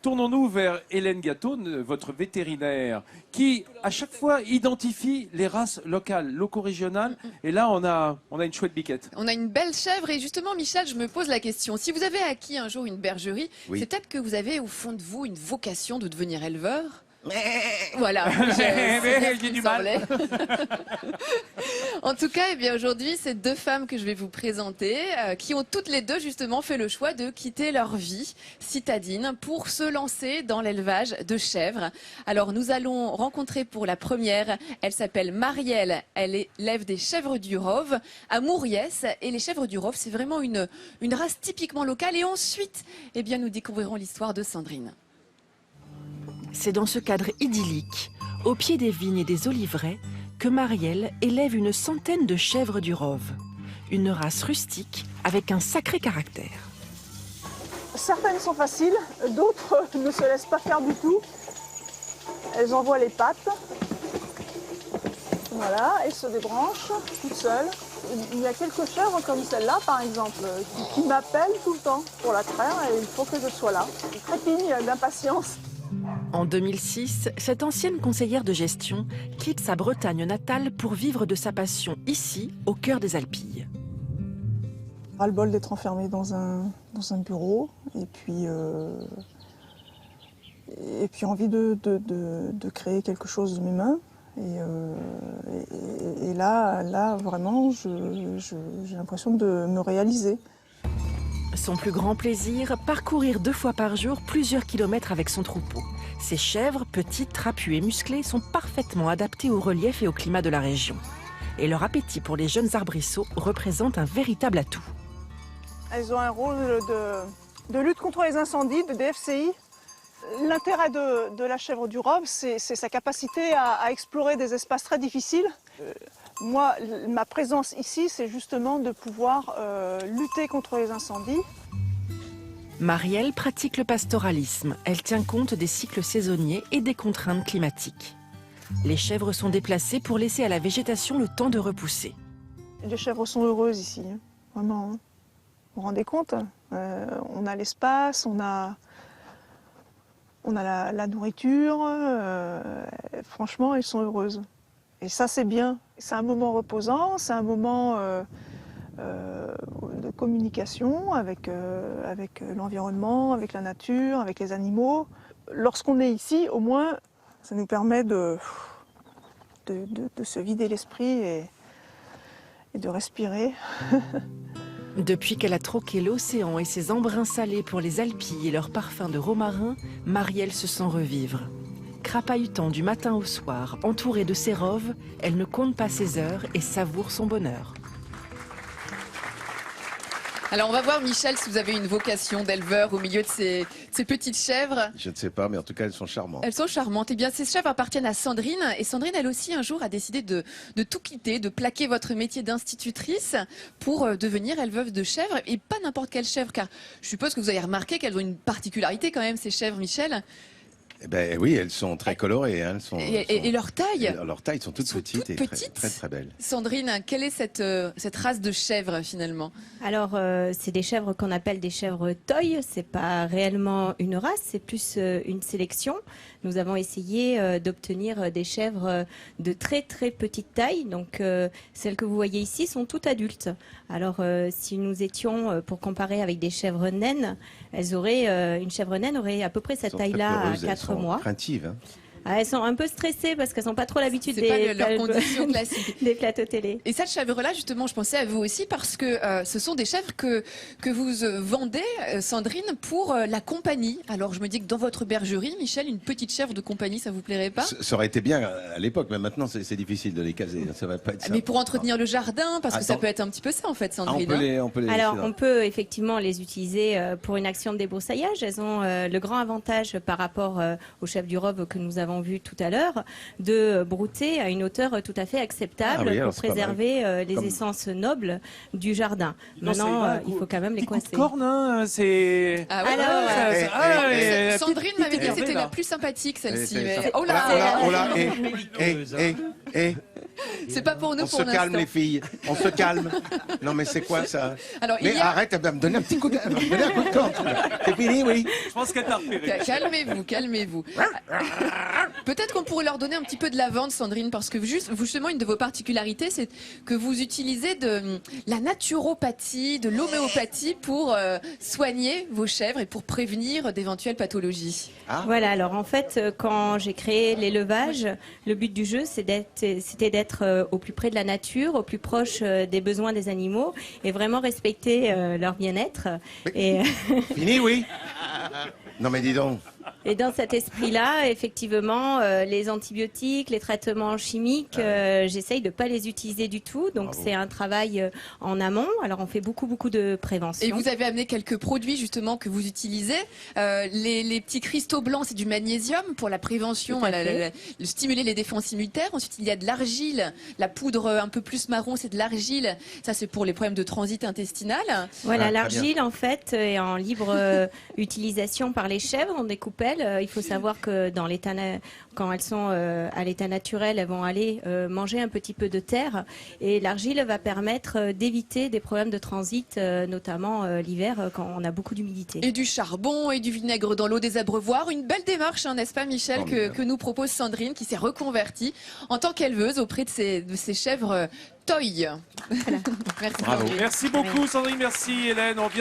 Tournons-nous vers Hélène Gatone, votre vétérinaire, qui à chaque fois identifie les races locales, loco-régionales. Et là, on a une chouette biquette. On a une belle chèvre et justement, Michel, je me pose la question. Si vous avez acquis un jour une bergerie, Oui. c'est peut-être que vous avez au fond de vous une vocation de devenir éleveur. Voilà, j'ai du mal. En tout cas, eh bien aujourd'hui, c'est deux femmes que je vais vous présenter, qui ont toutes les deux justement fait le choix de quitter leur vie citadine pour se lancer dans l'élevage de chèvres. Alors nous allons rencontrer pour la première, elle s'appelle Marielle, elle élève des chèvres du Rove à Mouriès, et les chèvres du Rove, c'est vraiment une race typiquement locale. Et ensuite, eh bien nous découvrirons l'histoire de Sandrine. C'est dans ce cadre idyllique, au pied des vignes et des oliveraies, que Marielle élève une centaine de chèvres du Rove. Une race rustique avec un sacré caractère. Certaines sont faciles, d'autres ne se laissent pas faire du tout. Elles envoient les pattes. Voilà, elles se débranchent toutes seules. Il y a quelques chèvres comme celle-là, par exemple, qui m'appellent tout le temps pour la traire et il faut que je sois là. Elles trépignent d'impatience. En 2006, cette ancienne conseillère de gestion quitte sa Bretagne natale pour vivre de sa passion ici, au cœur des Alpilles. Ras-le-bol d'être enfermée dans un bureau et puis envie de créer quelque chose de mes mains. Et là, vraiment, j'ai l'impression de me réaliser. Son plus grand plaisir, parcourir 2 fois par jour plusieurs kilomètres avec son troupeau. Ces chèvres, petites, trapues et musclées, sont parfaitement adaptées au relief et au climat de la région. Et leur appétit pour les jeunes arbrisseaux représente un véritable atout. Elles ont un rôle de lutte contre les incendies, de DFCI. L'intérêt de la chèvre du Rove, c'est sa capacité à explorer des espaces très difficiles. Moi, ma présence ici, c'est justement de pouvoir lutter contre les incendies. Marielle pratique le pastoralisme. Elle tient compte des cycles saisonniers et des contraintes climatiques. Les chèvres sont déplacées pour laisser à la végétation le temps de repousser. Les chèvres sont heureuses ici, hein, vraiment. Hein. Vous vous rendez compte, on a l'espace, on a la nourriture. Franchement, elles sont heureuses. Et ça, c'est bien. C'est un moment reposant, c'est un moment de communication avec l'environnement, avec la nature, avec les animaux. Lorsqu'on est ici, au moins, ça nous permet de se vider l'esprit et de respirer. Depuis qu'elle a troqué l'océan et ses embruns salés pour les Alpilles et leurs parfums de romarin, Marielle se sent revivre. Crapahutant du matin au soir, entourée de ses roves, elle ne compte pas ses heures et savoure son bonheur. Alors on va voir, Michel, si vous avez une vocation d'éleveur au milieu de ces petites chèvres. Je ne sais pas, mais en tout cas, elles sont charmantes. Elles sont charmantes. Eh bien, ces chèvres appartiennent à Sandrine. Et Sandrine, elle aussi, un jour, a décidé de tout quitter, de plaquer votre métier d'institutrice pour devenir éleveuse de chèvres. Et pas n'importe quelle chèvre, car je suppose que vous avez remarqué qu'elles ont une particularité quand même, ces chèvres, Michel. Eh ben, oui, elles sont très colorées. Hein. Et leur taille? Leur taille, sont toutes petites et très, très belles. Sandrine, quelle est cette race de chèvres finalement? Alors, c'est des chèvres qu'on appelle des chèvres toy. C'est pas réellement une race, c'est plus une sélection. Nous avons essayé d'obtenir des chèvres de très très petite taille. Donc, celles que vous voyez ici sont toutes adultes. Alors, si nous étions pour comparer avec des chèvres naines, une chèvre naine aurait à peu près cette taille-là à 4 mois. Craintives, hein. Elles sont un peu stressées parce qu'elles n'ont pas trop l'habitude des conditions classiques. Des plateaux télé. Et cette chèvre-là, justement, je pensais à vous aussi parce que ce sont des chèvres que vous vendez, Sandrine, pour la compagnie. Alors je me dis que dans votre bergerie, Michel, une petite chèvre de compagnie, ça vous plairait pas? Ça aurait été bien à l'époque, mais maintenant c'est difficile de les caser. Ça va pas être ça. Mais pour entretenir le jardin, parce que ça peut être un petit peu ça en fait, Sandrine. Alors on peut effectivement les utiliser pour une action de débroussaillage. Elles ont le grand avantage par rapport aux chèvres du Rove que nous avons vu tout à l'heure, de brouter à une hauteur tout à fait acceptable pour préserver les essences nobles du jardin. Maintenant, il faut quand même les coincer. Corne, hein, c'est... Ah ouais, Sandrine m'avait dit que c'était la plus sympathique, celle-ci. Oh là, C'est pas pour nous On pour se calme, l'instant. les filles. On se calme. Non, mais c'est quoi ça? Alors, il Mais y a... arrête, elle va me donner un petit coup de, elle va me donner un coup de camp. C'est fini, oui. Je pense qu'elle t'a repéré. Calmez-vous, calmez-vous. Peut-être qu'on pourrait leur donner un petit peu de lavande, Sandrine, parce que justement, une de vos particularités, c'est que vous utilisez de la naturopathie, de l'homéopathie pour soigner vos chèvres et pour prévenir d'éventuelles pathologies. Ah. Voilà, alors en fait, quand j'ai créé l'élevage, le but du jeu, c'était d'être au plus près de la nature, au plus proche des besoins des animaux et vraiment respecter leur bien-être. Et, Fini, oui. Non, mais dis donc. et dans cet esprit-là, effectivement, les antibiotiques, les traitements chimiques, j'essaye de ne pas les utiliser du tout. Donc Bravo. c'est un travail en amont. Alors on fait beaucoup de prévention. Et vous avez amené quelques produits justement que vous utilisez. Les petits cristaux blancs, c'est du magnésium pour la prévention, Tout à fait. stimuler les défenses immunitaires. Ensuite, il y a de l'argile. La poudre un peu plus marron, c'est de l'argile. Ça, c'est pour les problèmes de transit intestinal. Voilà, Ah, très l'argile en fait est en libre utilisation par les chèvres en découpelle. Il faut savoir que dans quand elles sont à l'état naturel, elles vont aller manger un petit peu de terre et l'argile va permettre d'éviter des problèmes de transit, notamment l'hiver quand on a beaucoup d'humidité. Et du charbon et du vinaigre dans l'eau des abreuvoirs. Une belle démarche, hein, n'est-ce pas, Michel, que nous propose Sandrine, qui s'est reconvertie en tant qu'éleveuse auprès de ces chèvres toy. Merci. Bravo. Sandrine. Merci beaucoup, Sandrine. Merci, Hélène. On vient de